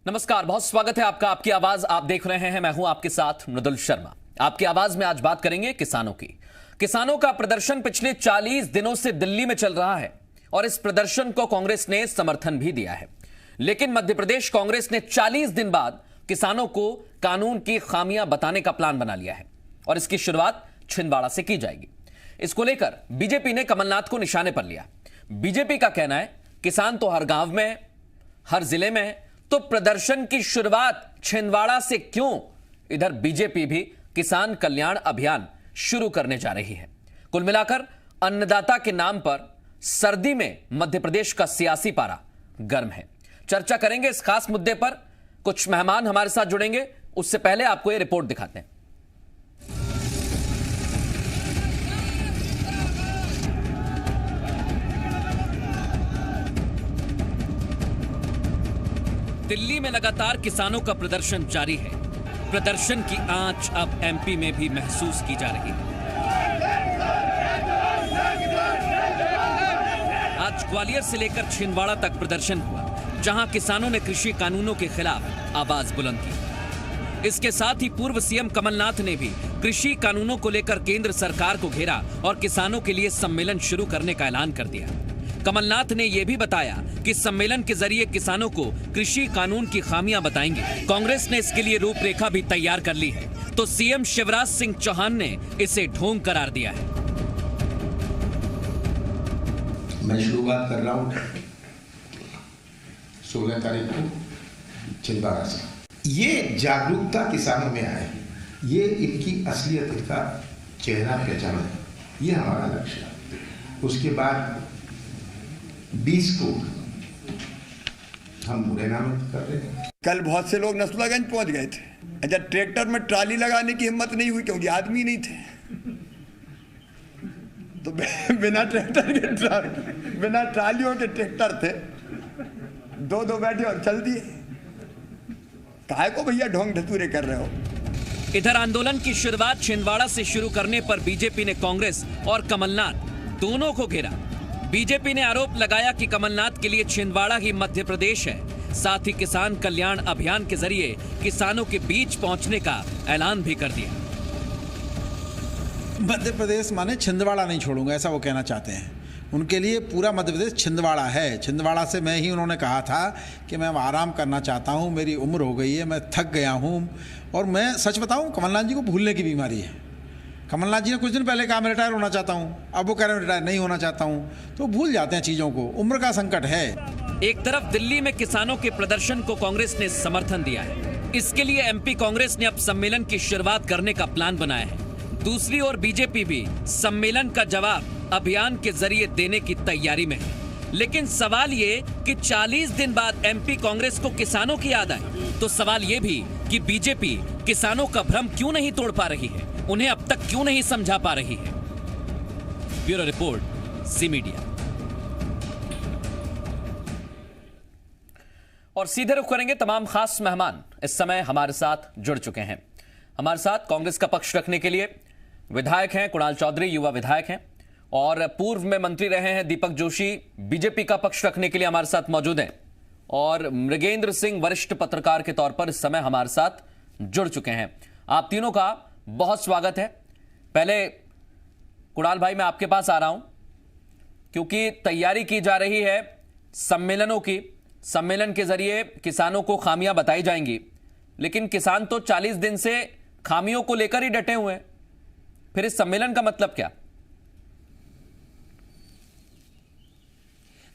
नमस्कार, बहुत स्वागत है आपका। आपकी आवाज आप देख रहे हैं, मैं हूं आपके साथ मृदुल शर्मा। आपकी आवाज में आज बात करेंगे किसानों की। किसानों का प्रदर्शन पिछले 40 दिनों से दिल्ली में चल रहा है और इस प्रदर्शन को कांग्रेस ने समर्थन भी दिया है। लेकिन मध्य प्रदेश कांग्रेस ने 40 दिन बाद किसानों को कानून की खामियां बताने का प्लान बना लिया है और इसकी शुरुआत छिंदवाड़ा से की जाएगी। इसको लेकर बीजेपी ने कमलनाथ को निशाने पर लिया। बीजेपी का कहना है किसान तो हर गांव में है, हर जिले में है, तो प्रदर्शन की शुरुआत छिंदवाड़ा से क्यों? इधर बीजेपी भी किसान कल्याण अभियान शुरू करने जा रही है। कुल मिलाकर अन्नदाता के नाम पर सर्दी में मध्य प्रदेश का सियासी पारा गर्म है। चर्चा करेंगे इस खास मुद्दे पर। कुछ मेहमान हमारे साथ जुड़ेंगे, उससे पहले आपको यह रिपोर्ट दिखाते हैं। दिल्ली में लगातार किसानों का प्रदर्शन जारी है। प्रदर्शन की आंच अब एमपी में भी महसूस की जा रही है। आज ग्वालियर से लेकर छिंदवाड़ा तक प्रदर्शन हुआ, जहां किसानों ने कृषि कानूनों के खिलाफ आवाज बुलंद की। इसके साथ ही पूर्व सीएम कमलनाथ ने भी कृषि कानूनों को लेकर केंद्र सरकार को घेरा और किसानों के लिए सम्मेलन शुरू करने का ऐलान कर दिया। कमलनाथ ने यह भी बताया कि सम्मेलन के जरिए किसानों को कृषि कानून की खामियां बताएंगे। कांग्रेस ने इसके लिए रूपरेखा भी तैयार कर ली है, तो सीएम शिवराज सिंह चौहान ने इसे ढोंग करार दिया है। मैं शुरुआत कर रहा हूं 16 तारीख को छिंदवाड़ा से। ये जागरूकता किसानों में आए, ये इनकी असलियत, इनका चेहरा पहचान है, ये हमारा लक्ष्य है। उसके बाद 20 को हम मुरैना में कर रहे हैं। कल बहुत से लोग नसरुल्लागंज पहुंच गए थे। अच्छा, ट्रैक्टर में ट्राली लगाने की हिम्मत नहीं हुई क्योंकि आदमी नहीं थे, तो बिना ट्रैक्टर के बिना ट्रालियों के ट्रैक्टर थे, दो बैठे और चल दिए। काहे को भैया ढोंग ढतूरे कर रहे हो? इधर आंदोलन की शुरुआत छिंदवाड़ा से शुरू करने पर बीजेपी ने कांग्रेस और कमलनाथ दोनों को घेरा। बीजेपी ने आरोप लगाया कि कमलनाथ के लिए छिंदवाड़ा ही मध्य प्रदेश है। साथ ही किसान कल्याण अभियान के जरिए किसानों के बीच पहुंचने का ऐलान भी कर दिया। मध्य प्रदेश माने छिंदवाड़ा नहीं छोड़ूंगा, ऐसा वो कहना चाहते हैं। उनके लिए पूरा मध्य प्रदेश छिंदवाड़ा है। छिंदवाड़ा से मैं ही उन्होंने कहा था कि मैं आराम करना चाहता हूँ, मेरी उम्र हो गई है, मैं थक गया हूँ। और मैं सच बताऊँ, कमलनाथ जी को भूलने की बीमारी है। कमलनाथ जी ने कुछ दिन पहले कहा मैं रिटायर होना चाहता हूं, अब वो कह रहे हैं रिटायर नहीं होना चाहता हूं, तो भूल जाते हैं चीजों को। उम्र का संकट है। एक तरफ दिल्ली में किसानों के प्रदर्शन को कांग्रेस ने समर्थन दिया है, इसके लिए एमपी कांग्रेस ने अब सम्मेलन की शुरुआत करने का प्लान बनाया है। दूसरी ओर बीजेपी भी सम्मेलन का जवाब अभियान के जरिए देने की तैयारी में है। लेकिन सवाल ये कि 40 दिन बाद एमपी कांग्रेस को किसानों की याद आए, तो सवाल ये भी कि बीजेपी किसानों का भ्रम क्यों नहीं तोड़ पा रही है, उन्हें अब तक क्यों नहीं समझा पा रही है। ब्यूरो रिपोर्ट, ज़ी मीडिया। और सीधे रुख करेंगे तमाम खास मेहमान इस समय हमारे साथ जुड़ चुके हैं। हमारे साथ कांग्रेस का पक्ष रखने के लिए विधायक हैं कुणाल चौधरी, युवा विधायक हैं, और पूर्व में मंत्री रहे हैं दीपक जोशी, बीजेपी का पक्ष रखने के लिए हमारे साथ मौजूद हैं, और मृगेंद्र सिंह वरिष्ठ पत्रकार के तौर पर इस समय हमारे साथ जुड़ चुके हैं। आप तीनों का बहुत स्वागत है। पहले कुणाल भाई, मैं आपके पास आ रहा हूं क्योंकि तैयारी की जा रही है सम्मेलनों की। सम्मेलन के जरिए किसानों को खामियां बताई जाएंगी, लेकिन किसान तो 40 दिन से खामियों को लेकर ही डटे हुए हैं। फिर इस सम्मेलन का मतलब क्या?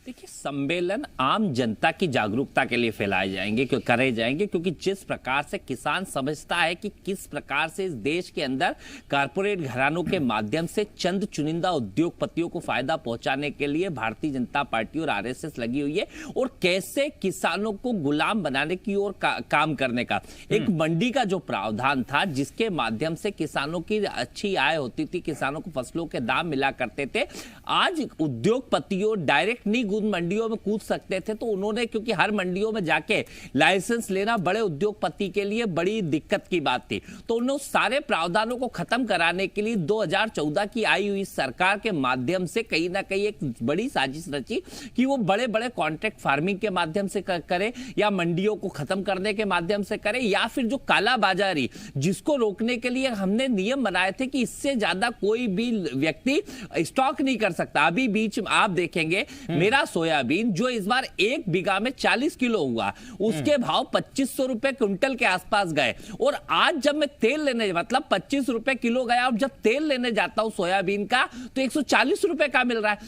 देखिए, सम्मेलन आम जनता की जागरूकता के लिए फैलाए जाएंगे, करे जाएंगे, क्योंकि जिस प्रकार से किसान समझता है कि किस प्रकार से इस देश के अंदर कारपोरेट घरानों के माध्यम से चंद चुनिंदा उद्योगपतियों को फायदा पहुंचाने के लिए भारतीय जनता पार्टी और आरएसएस लगी हुई है, और कैसे किसानों को गुलाम बनाने की ओर काम करने का एक मंडी का जो प्रावधान था, जिसके माध्यम से किसानों की अच्छी आय होती थी, किसानों को फसलों के दाम मिला करते थे। आज उद्योगपतियों डायरेक्ट नहीं उन मंडियों में कूद सकते थे, तो उन्होंने, क्योंकि हर मंडियों में जाके लाइसेंस लेना बड़े उद्योगपति के लिए बड़ी दिक्कत की बात थी, तो उन्होंने उस सारे प्रावधानों को खत्म कराने के लिए 2014 की आई हुई सरकार के माध्यम से कहीं ना कहीं एक बड़ी साजिश रची कि वो बड़े बड़े कॉन्ट्रैक्ट फार्मिंग के माध्यम से करे, या मंडियों को खत्म करने के माध्यम से करे, या फिर जो कालाबाजारी जिसको रोकने के लिए हमने नियम बनाए थे कि इससे ज्यादा कोई भी व्यक्ति स्टॉक नहीं कर सकता। अभी बीच में आप देखेंगे मेरा सोयाबीन जो इस बार 1 बीघा में 40 किलो हुआ, उसके भाव 2500 रुपए क्विंटल के आसपास गए, और आज जब मैं तेल लेने, मतलब 25 रुपए किलो गया, और जब तेल लेने जाता हूं सोयाबीन का तो 140 रुपए का मिल रहा है।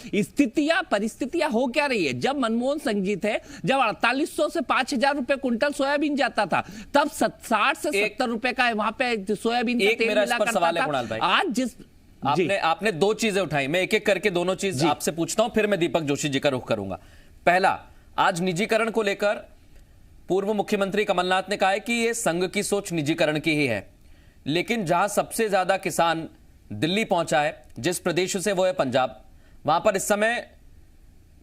परिस्थितियां हो क्या रही है? जब मनमोहन सिंह जी थे, जब 4800 से 5000 रुपए क्विंटल सोयाबीन जाता था, तब 60 से 70 रुपए का वहां पे सोयाबीन का तेल मिला करता था। आज जिस आपने दो चीजें उठाई, मैं एक एक करके दोनों चीज आपसे पूछता हूं, फिर मैं दीपक जोशी जी का रुख करूंगा। पहला, आज निजीकरण को लेकर पूर्व मुख्यमंत्री कमलनाथ ने कहा है कि यह संघ की सोच निजीकरण की ही है, लेकिन जहां सबसे ज्यादा किसान दिल्ली पहुंचा है, जिस प्रदेश से वो है पंजाब, वहां पर इस समय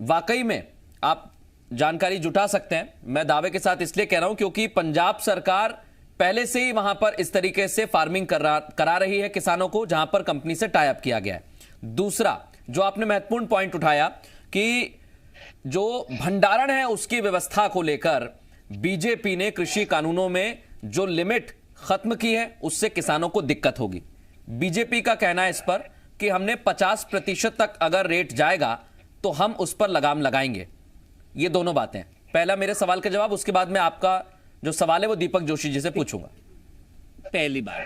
वाकई में आप जानकारी जुटा सकते हैं। मैं दावे के साथ इसलिए कह रहा हूं क्योंकि पंजाब सरकार पहले से ही वहां पर इस तरीके से फार्मिंग करा रही है किसानों को, जहां पर कंपनी से टाई अप किया गया है। दूसरा, जो आपने महत्वपूर्ण पॉइंट उठाया कि जो भंडारण है उसकी व्यवस्था को लेकर बीजेपी ने कृषि कानूनों में जो लिमिट खत्म की है, उससे किसानों को दिक्कत होगी। बीजेपी का कहना है इस पर कि हमने 50% तक अगर रेट जाएगा तो हम उस पर लगाम लगाएंगे। ये दोनों बातें। पहला मेरे सवाल का जवाब, उसके बाद में आपका जो सवाल है वो दीपक जोशी जी से पूछूंगा। पहली बात,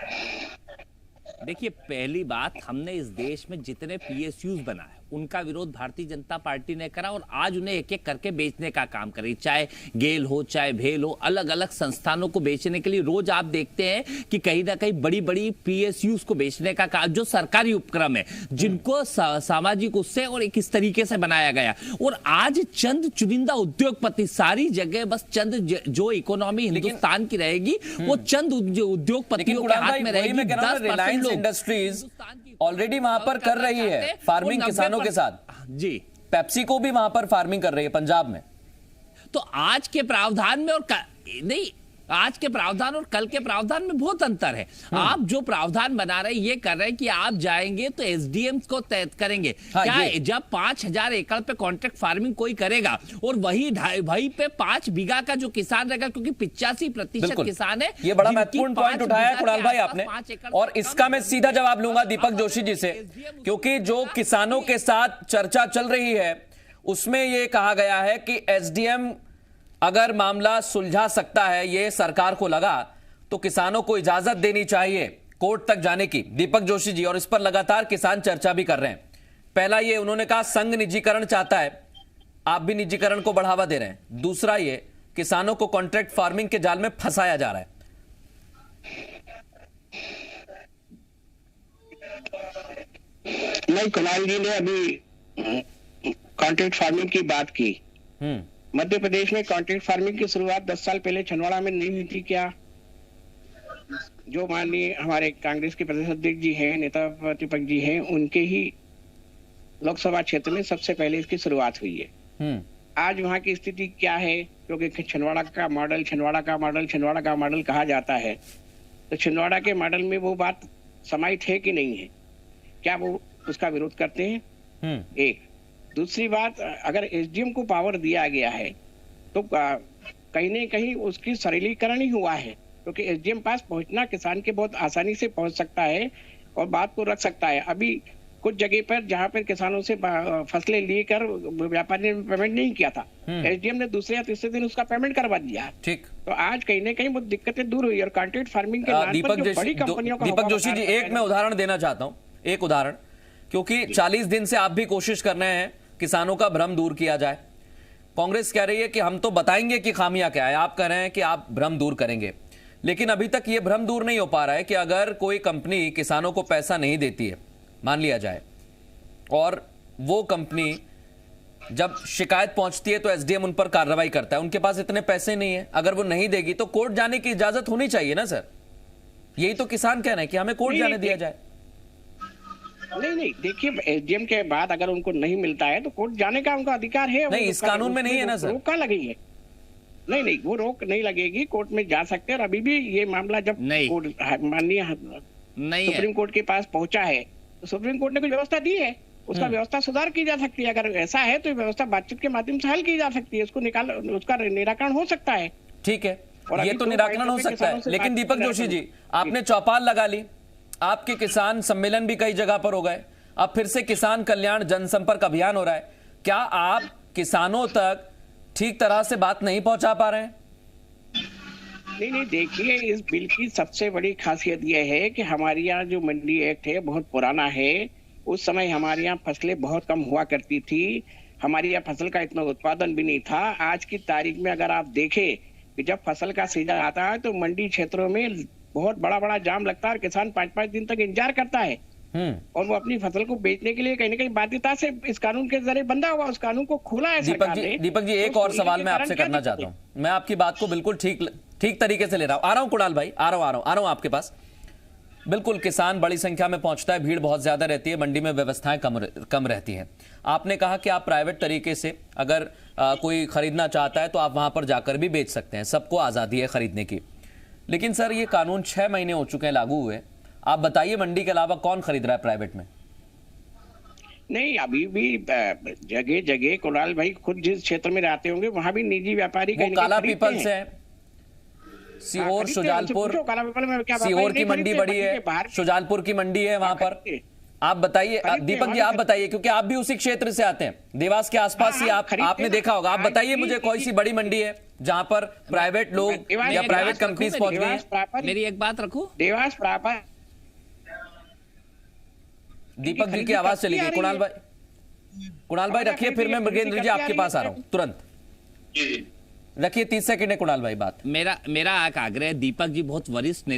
देखिए, पहली बात, हमने इस देश में जितने पीएसयूज बनाए उनका विरोध भारतीय जनता पार्टी ने करा, और आज उन्हें एक एक करके बेचने का काम करी, चाहे गेल हो, चाहे भेल हो, अलग अलग संस्थानों को बेचने के लिए रोज आप देखते हैं कि कहीं ना कहीं बड़ी बड़ी पीएसयूज को बेचने का काम, जो सरकारी उपक्रम है जिनको सामाजिक उससे और एक इस तरीके से बनाया गया, और आज चंद चुनिंदा उद्योगपति, सारी जगह बस चंद जो इकोनॉमी हिंदुस्तान की रहेगी वो चंद उद्योगपतियों के हाथ में रहेगी। 10% इंडस्ट्रीज ऑलरेडी वहां पर कर रही है फार्मिंग किसानों के साथ जी। पेप्सी को भी वहां पर फार्मिंग कर रही है पंजाब में। तो आज के प्रावधान में और नहीं, आज के प्रावधान और कल के प्रावधान में बहुत अंतर है। आप जो प्रावधान बना रहे हैं, ये कर रहे हैं कि आप जाएंगे तो एसडीएम को तय करेंगे। हाँ, क्या जब 5000 एकड़ पे कॉन्ट्रैक्ट फार्मिंग कोई करेगा और वही पे 5 बीघा का जो किसान रहेगा, क्योंकि 85% किसान है। ये बड़ा महत्वपूर्ण पॉइंट उठाया है कुणाल भाई आपने, और इसका मैं सीधा जवाब लूंगा दीपक जोशी जी से, क्योंकि जो किसानों के साथ चर्चा चल रही है उसमें यह कहा गया है कि एसडीएम अगर मामला सुलझा सकता है, ये सरकार को लगा, तो किसानों को इजाजत देनी चाहिए कोर्ट तक जाने की। दीपक जोशी जी, और इस पर लगातार किसान चर्चा भी कर रहे हैं। पहला ये उन्होंने कहा संघ निजीकरण चाहता है, आप भी निजीकरण को बढ़ावा दे रहे हैं। दूसरा ये किसानों को कॉन्ट्रैक्ट फार्मिंग के जाल में फंसाया जा रहा है। नहीं, कुणाल जी ने अभी कॉन्ट्रैक्ट फार्मिंग की बात की। मध्य प्रदेश में कॉन्ट्रैक्ट फार्मिंग की शुरुआत 10 साल पहले छिंदवाड़ा में नहीं हुई थी क्या? जो माननीय हमारे कांग्रेस के प्रदेश अध्यक्ष जी हैं, नेता प्रतिपक्ष जी हैं, उनके ही लोकसभा क्षेत्र में सबसे पहले इसकी शुरुआत हुई है। आज वहां की स्थिति क्या है? क्योंकि छिंदवाड़ा का मॉडल कहा जाता है, तो छिंदवाड़ा के मॉडल में वो बात समाहित है कि नहीं है? क्या वो उसका विरोध करते हैं? एक। दूसरी बात, अगर एसडीएम को पावर दिया गया है तो कहीं न कहीं उसकी सरलीकरण ही हुआ है, क्योंकि एसडीएम पास पहुंचना किसान के बहुत आसानी से पहुंच सकता है और बात को रख सकता है। अभी कुछ जगह पर जहां पर किसानों से फसलें लेकर व्यापारी ने पेमेंट नहीं किया था, एसडीएम ने दूसरे या तीसरे दिन उसका पेमेंट करवा दिया। ठीक, तो आज कहीं न कहीं वो दिक्कतें दूर हुई और कॉन्ट्रैक्ट फार्मिंग के नाम पर जो बड़ी कंपनियों का। दीपक जोशी जी, एक मैं उदाहरण देना चाहता हूं, एक उदाहरण, क्योंकि 40 दिन से आप भी कोशिश कर रहे हैं किसानों का भ्रम दूर किया जाए। कांग्रेस कह रही है कि हम तो बताएंगे कि खामियां क्या है, आप कह रहे हैं कि आप भ्रम दूर करेंगे, लेकिन अभी तक यह भ्रम दूर नहीं हो पा रहा है कि अगर कोई कंपनी किसानों को पैसा नहीं देती है, मान लिया जाए, और वो कंपनी जब शिकायत पहुंचती है तो एसडीएम उन पर कार्रवाई करता है, उनके पास इतने पैसे नहीं है, अगर वो नहीं देगी तो कोर्ट जाने की इजाजत होनी चाहिए ना सर। यही तो किसान कह रहे हैं कि हमें कोर्ट जाने दिया जाए। नहीं देखिए, एसडीएम के बाद अगर उनको नहीं मिलता है तो कोर्ट जाने का उनका अधिकार है। नहीं, इस कानून में नहीं है ना सर। रोक कहाँ लगेगी है? नहीं वो रोक नहीं लगेगी, कोर्ट में जा सकते हैं। और अभी भी ये मामला जब माननीय सुप्रीम कोर्ट के पास पहुंचा है तो सुप्रीम कोर्ट ने कुछ व्यवस्था दी है, उसका व्यवस्था सुधार की जा सकती है। अगर ऐसा है तो व्यवस्था बातचीत के माध्यम से हल की जा सकती है, उसका निराकरण हो सकता है। ठीक है, ये तो निराकरण हो सकता है, लेकिन दीपक जोशी जी, आपने चौपाल लगा ली, आपके किसान सम्मेलन भी कई जगह पर हो गए, अब फिर से किसान कल्याण जनसंपर्क अभियान हो रहा है, क्या आप किसानों तक ठीक तरह से बात नहीं पहुंचा पा रहे हैं? नहीं देखिए, इस बिल की सबसे बड़ी खासियत यह है कि हमारे यहाँ जो मंडी एक्ट है बहुत पुराना है। उस समय हमारे यहाँ फसलें बहुत कम हुआ करती थी, हमारे यहाँ फसल का इतना उत्पादन भी नहीं था। आज की तारीख में अगर आप देखें कि जब फसल का सीजन आता है तो मंडी क्षेत्रों में बहुत बड़ा जाम लगता है और किसान 5-5 दिन तक इंतजार करता है और वो अपनी फसल को बेचने के लिए कहीं ना कहीं बाध्यता से इस कानून के जरिए बंधा हुआ, उस कानून को खोला है सरकार ने। दीपक जी, एक और सवाल मैं आपसे करना चाहता हूँ, मैं आपकी बात को बिल्कुल ठीक तरीके से ले रहा हूँ। आ रहा हूँ कुणाल भाई, आ रहा हूँ आपके पास। बिल्कुल, किसान बड़ी संख्या में पहुंचता है, भीड़ बहुत ज्यादा रहती है, मंडी में व्यवस्थाएं कम रहती हैं। आपने कहा कि आप प्राइवेट तरीके से अगर कोई खरीदना चाहता है तो आप वहां पर जाकर भी बेच सकते हैं, सबको आजादी है खरीदने की। लेकिन सर, ये कानून 6 महीने हो चुके हैं लागू हुए, आप बताइए मंडी के अलावा कौन खरीद रहा है प्राइवेट में? नहीं, अभी भी जगह जगह कुणाल भाई खुद जिस क्षेत्र में रहते होंगे वहां भी निजी व्यापारी काला पीपल से है, सीहोर, शुजालपुर, सीहोर की मंडी बड़ी है, शुजालपुर की मंडी है वहां पर। आप बताइए दीपक जी, आप बताइए, क्योंकि आप भी उसी क्षेत्र से आते हैं, देवास के आसपास ही आपने देखा होगा। आप बताइए मुझे कोई सी बड़ी मंडी है जहां पर प्राइवेट लोग या प्राइवेट कंपनीज पहुंच गई हैं? मेरी एक बात रखूं, देवास प्रापा दीपक जी की आवाज चली गई। कुणाल भाई रखिए, फिर मैं मृगेंद्र जी आपके पास आ रहा हूं तुरंत। रखिए 30 सेकंड है कुणाल भाई बात। मेरा एक आग्रह है, दीपक जी बहुत वरिष्ठ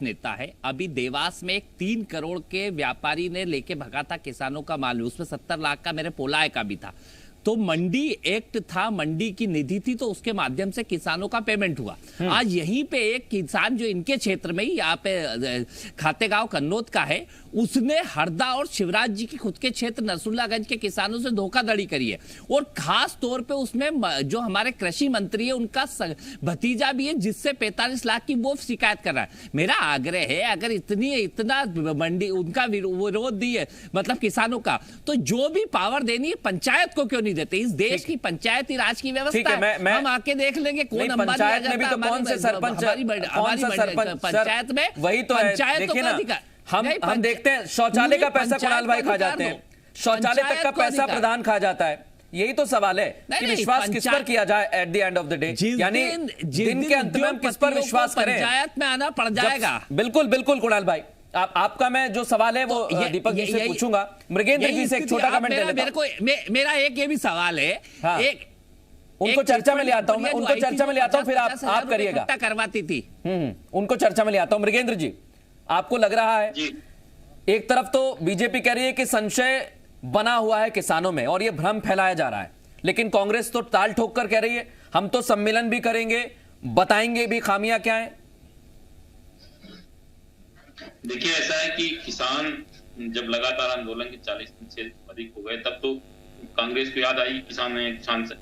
नेता है। अभी देवास में एक 3 करोड़ के व्यापारी ने लेके भगा था किसानों का माल, उसमें 70 लाख का मेरे पोलाय का भी था। तो मंडी एक्ट था, मंडी की निधि थी, तो उसके माध्यम से किसानों का पेमेंट हुआ। आज यहीं पे एक किसान जो इनके क्षेत्र में ही यहाँ पे खातेगांव कन्नौज का है, उसने हरदा और शिवराज जी के खुद के क्षेत्र नरसुल्लागंज के किसानों से धोखाधड़ी करी है। और खास तौर पे उसमें जो हमारे कृषि मंत्री है उनका भतीजा भी है, जिससे 45 लाख की वो शिकायत कर रहा है। मेरा आग्रह है, अगर इतना मंडी उनका विरोध दी है मतलब किसानों का, तो जो भी पावर देनी है पंचायत को क्यों नहीं देते? इस देश की पंचायती राज की व्यवस्था है, हम आके देख लेंगे कौन पंचायत में भी तो कौन से सरपंच, पंचायत में वही तो है। देखिए ना, हम देखते हैं शौचालय का पैसा कुणाल भाई खा जाते हैं, शौचालय तक का पैसा प्रधान खा जाता है। यही तो सवाल है कि विश्वास किस पर किया जाए at the end of the day, यानी दिन के अंत में हम किस पर विश्वास करें? पंचायत में आना पड़ जाएगा। बिल्कुल कुणाल भाई, आपका मैं जो सवाल है वो दीपक जी से पूछूंगा। मृगेंद्र जी से एक छोटा कमेंट ले लेता हूं। मेरा एक ये भी सवाल है, उनको चर्चा में ले आता हूं, उनको चर्चा में ले आता हूं, फिर आप करिएगा। करवाती थी, उनको चर्चा में ले आता हूं। मृगेंद्र जी, आपको लग रहा है एक तरफ तो बीजेपी कह रही है कि संशय बना हुआ है किसानों में और यह भ्रम फैलाया जा रहा है, लेकिन कांग्रेस तो ताल ठोक कर कह रही है हम तो सम्मेलन भी करेंगे, बताएंगे भी खामियां क्या है। देखिए, ऐसा है कि किसान जब लगातार आंदोलन के 40 दिन से अधिक हो गए, तब तो कांग्रेस को याद आई किसान से।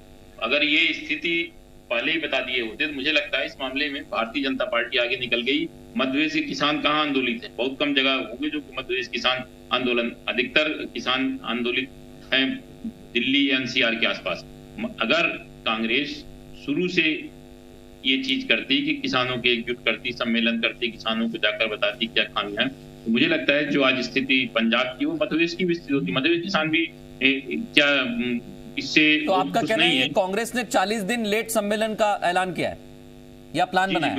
अगर ये स्थिति पहले ही बता दिए होते तो मुझे लगता है इस मामले में भारतीय जनता पार्टी आगे निकल गई। मध्य प्रदेश के किसान कहाँ आंदोलित है? बहुत कम जगह होंगे जो मध्य प्रदेश किसान आंदोलन, अधिकतर किसान आंदोलित हैं दिल्ली या एनसीआर के आसपास। अगर कांग्रेस शुरू से ये चीज करती कि किसानों के एकजुट करती, सम्मेलन करती, किसानों को जाकर बताती क्या खामियां हैं, तो मुझे लगता है जो आज स्थिति पंजाब की वो मध्य प्रदेश की भी स्थिति होती। मध्य प्रदेश किसान भी क्या इससे तो आपका कहना है कांग्रेस ने 40 दिन लेट सम्मेलन का ऐलान किया है या प्लान बनाया?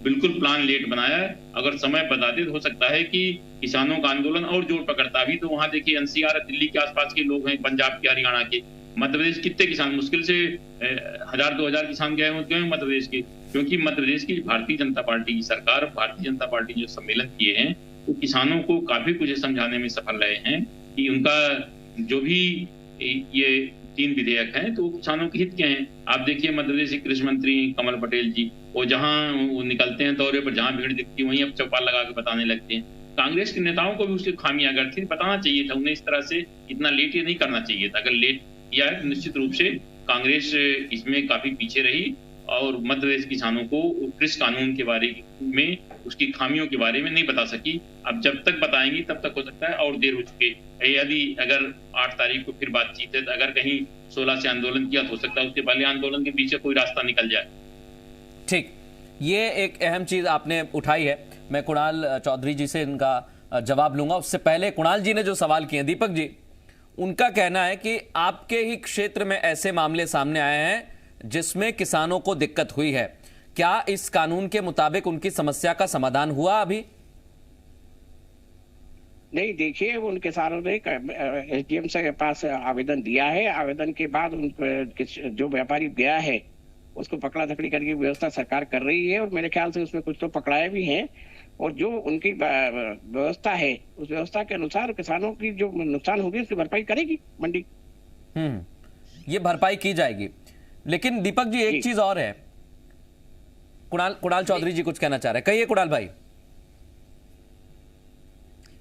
बिल्कुल प्लान लेट बनाया है। अगर समय बताते तो हो सकता है कि किसानों का आंदोलन और जोर पकड़ता भी। तो वहां देखिए एनसीआर दिल्ली के आसपास के लोग हैं, पंजाब के, हरियाणा के, मध्य प्रदेश कितने किसान, मुश्किल से 1000-2000 किसान गए होते हैं मध्य प्रदेश के, क्योंकि मध्य प्रदेश की भारतीय जनता पार्टी की सरकार, भारतीय जनता पार्टी जो सम्मेलन किए हैं वो किसानों को काफी कुछ समझाने में सफल रहे हैं कि उनका जो भी ये 3 विधेयक हैं तो किसानों के हित के हैं। आप देखिए मध्य प्रदेश के कृषि मंत्री कमल पटेल जी, वो जहां वो निकलते हैं दौरे पर, जहां भीड़ दिखती है वहीं अब चौपाल लगा के बताने लगते हैं। कांग्रेस के नेताओं को भी उसकी खामियां अगर थी बताना चाहिए था उन्हें, इस तरह से इतना लेट ये नहीं करना चाहिए था। अगर लेट किया है तो निश्चित रूप से कांग्रेस इसमें काफी पीछे रही और मध्य प्रदेश किसानों को कृषि कानून के बारे में उसकी खामियों के बारे में नहीं बता सकी। अब जब तक बताएंगी तब तक हो सकता है और देर हो चुके। यदि अगर 8 तारीख को फिर बातचीत है तो अगर कहीं 16 से आंदोलन किया तो हो सकता है उसके पहले आंदोलन के पीछे कोई रास्ता निकल जाए। ठीक, ये एक अहम चीज आपने उठाई है। मैं कुणाल चौधरी जी से इनका जवाब लूंगा। उससे पहले कुणाल जी ने जो सवाल किए, दीपक जी, उनका कहना है कि आपके ही क्षेत्र में ऐसे मामले सामने आए हैं जिसमें किसानों को दिक्कत हुई है। क्या इस कानून के मुताबिक उनकी समस्या का समाधान हुआ अभी? नहीं, देखिए उन किसानों ने एसडीएम से पास आवेदन दिया है। आवेदन के बाद उन जो व्यापारी गया है उसको पकड़ा धकड़ी करके व्यवस्था सरकार कर रही है और मेरे ख्याल से उसमें कुछ तो पकड़ाए भी हैं और जो उनकी व्यवस्था है उस व्यवस्था के अनुसार किसानों की जो नुकसान होगी उसकी भरपाई करेगी मंडी। ये भरपाई की जाएगी। लेकिन दीपक जी एक चीज और है, कुणाल चौधरी जी कुछ कहना चाह रहे हैं, कहिए कुणाल भाई।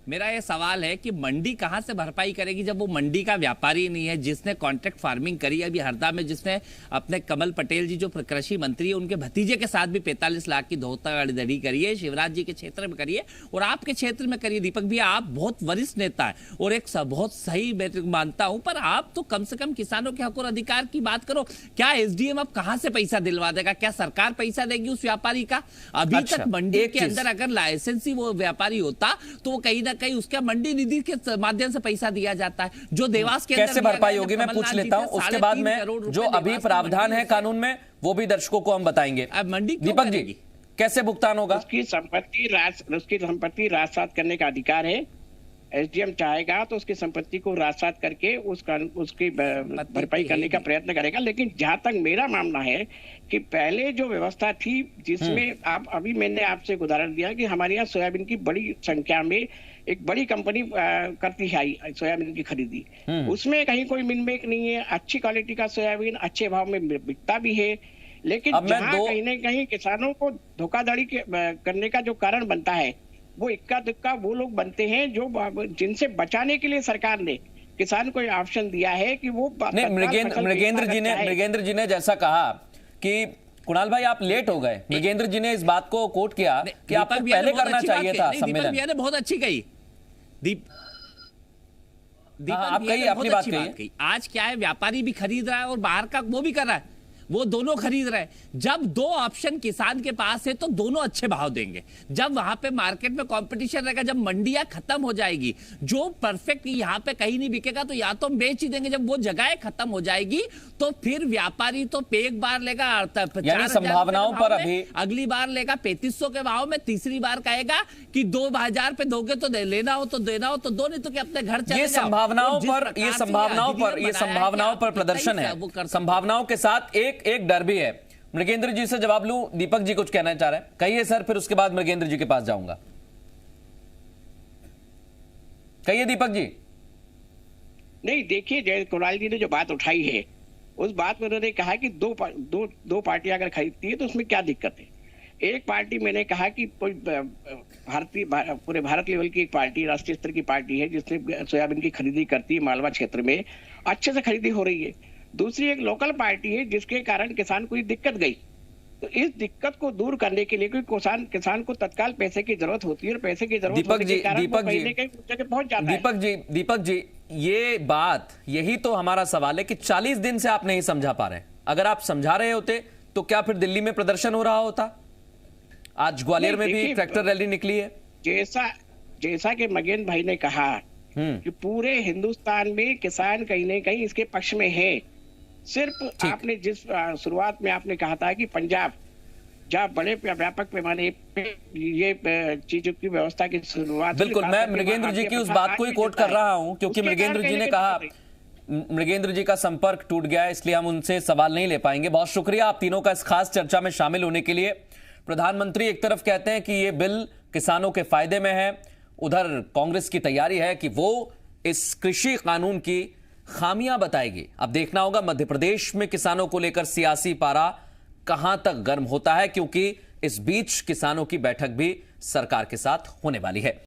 मेरा ये सवाल है कि मंडी कहां से भरपाई करेगी जब वो मंडी का व्यापारी नहीं है, जिसने कॉन्ट्रैक्ट फार्मिंग करी अभी हरदा में, जिसने अपने कमल पटेल जी जो कृषि मंत्री है उनके भतीजे के साथ भी 45 लाख की धोखाधड़ी करी है, शिवराज जी के क्षेत्र में करी है और आपके क्षेत्र में करी है। दीपक भैया, आप बहुत वरिष्ठ नेता है और एक बहुत सही मैं मानता हूं, पर आप तो कम से कम किसानों के हक और अधिकार की बात करो। क्या एसडीएम अब कहां से पैसा दिलवा देगा? क्या सरकार पैसा देगी उस व्यापारी का? अभी तक मंडी के अंदर अगर लाइसेंसी वो व्यापारी होता तो वो कहीं ना कहीं उसका मंडी निधि के माध्यम से पैसा दिया जाता है। जो देवास के कैसे भरपाई होगी मैं पूछ लेता हूं, उसके बाद में जो अभी प्रावधान है कानून में वो भी दर्शकों को हम बताएंगे। मंडी दीपक जी, कैसे भुगतान होगा? उसकी संपत्ति राजसात करने का अधिकार है। एसडीएम चाहेगा तो उसकी संपत्ति को राजसात करके उसकी भरपाई करने का प्रयत्न करेगा। लेकिन जहां तक मेरा मानना है कि पहले जो व्यवस्था थी जिसमें आप अभी मैंने आपसे एक उदाहरण दिया कि हमारे यहाँ सोयाबीन की बड़ी संख्या में एक बड़ी कंपनी करती है सोयाबीन की खरीदी, उसमें कहीं कोई मिनमेक नहीं है। अच्छी क्वालिटी का सोयाबीन अच्छे भाव में बिकता भी है। लेकिन जहां कहीं न कहीं किसानों को धोखाधड़ी करने का जो कारण बनता है वो इक्का दुक्का वो लोग बनते हैं जो जिनसे बचाने के लिए सरकार ने किसान को ऑप्शन दिया है कि वो मृगेंद्र जी ने जैसा कहा कि कुणाल भाई आप लेट हो गए, मृगेंद्र जी ने इस बात को कोट किया कि आपको पहले करना चाहिए था सम्मेलन। दीपक ने बहुत अच्छी कही। आप कहिए अपनी बात कहिए। आज क्या है, व्यापारी भी खरीद रहा है और बाहर का वो भी कर रहा है, वो दोनों खरीद रहे हैं। जब दो ऑप्शन किसान के पास है तो दोनों अच्छे भाव देंगे। जब वहां पे मार्केट में कंपटीशन रहेगा, जब मंडियां खत्म हो जाएगी, जो परफेक्ट यहाँ पे कहीं नहीं बिकेगा तो या तो बेच ही देंगे। जब वो जगह खत्म हो जाएगी तो फिर व्यापारी तो एक बार लेगा संभावनाओं पर अभी अगली बार लेगा 3500 के भाव में, तीसरी बार कहेगा कि 2000 पे दोगे तो लेना हो तो देना हो तो दो, नहीं तो कि अपने घर चले जाओ। ये संभावनाओं पर प्रदर्शन है, संभावनाओं के साथ एक डर भी है। मृगेंद्र जी से जवाब लूं, दीपक जी कुछ कहना चाह रहे हैं, कहिए सर, फिर उसके बाद मृगेंद्र जी के पास जाऊंगा। कहिए दीपक जी। नहीं, देखिए जय कुणाल जी ने जो बात उठाई है उस बात में उन्होंने कहा कि दो पार्टियां अगर खरीदती है तो उसमें क्या दिक्कत है। एक पार्टी मैंने कहा कि पूरे भारत लेवल की एक पार्टी, राष्ट्रीय स्तर की पार्टी है जिसने सोयाबीन की खरीदी करती है, मालवा क्षेत्र में अच्छे से खरीदी हो रही है। दूसरी एक लोकल पार्टी है जिसके कारण किसान को दिक्कत गई। तो इस दिक्कत को दूर करने के लिए क्योंकि किसान को तत्काल पैसे की जरूरत होती है और पैसे की जरूरत होने के कारण वो कहीं न कहीं उस जगह पहुंच जाता है। दीपक जी, ये बात, यही तो हमारा सवाल है कि 40 दिन से आप नहीं समझा पा रहे। अगर आप समझा रहे होते तो क्या फिर दिल्ली में प्रदर्शन हो रहा होता? आज ग्वालियर में भी ट्रैक्टर रैली निकली है। जैसा कि मगेन भाई ने कहा कि पूरे हिंदुस्तान में किसान कहीं न कहीं इसके पक्ष में है। सिर्फ आपने जिस शुरुआत में आपने कहा था कि पंजाब जहाँ बड़े व्यापक पैमाने पे ये चीजों की व्यवस्था की शुरुआत, बिल्कुल मैं मृगेंद्र जी की उस बात को ही कोट कर रहा हूं क्योंकि मृगेंद्र जी ने कहा, मृगेंद्र जी का संपर्क टूट गया इसलिए हम उनसे सवाल नहीं ले पाएंगे। बहुत शुक्रिया आप तीनों का इस खास चर्चा में शामिल होने के लिए। प्रधानमंत्री एक तरफ कहते हैं कि ये बिल किसानों के फायदे में है, उधर कांग्रेस की तैयारी है कि वो इस कृषि कानून की खामियां बताएगी। अब देखना होगा मध्य प्रदेश में किसानों को लेकर सियासी पारा कहां तक गर्म होता है, क्योंकि इस बीच किसानों की बैठक भी सरकार के साथ होने वाली है।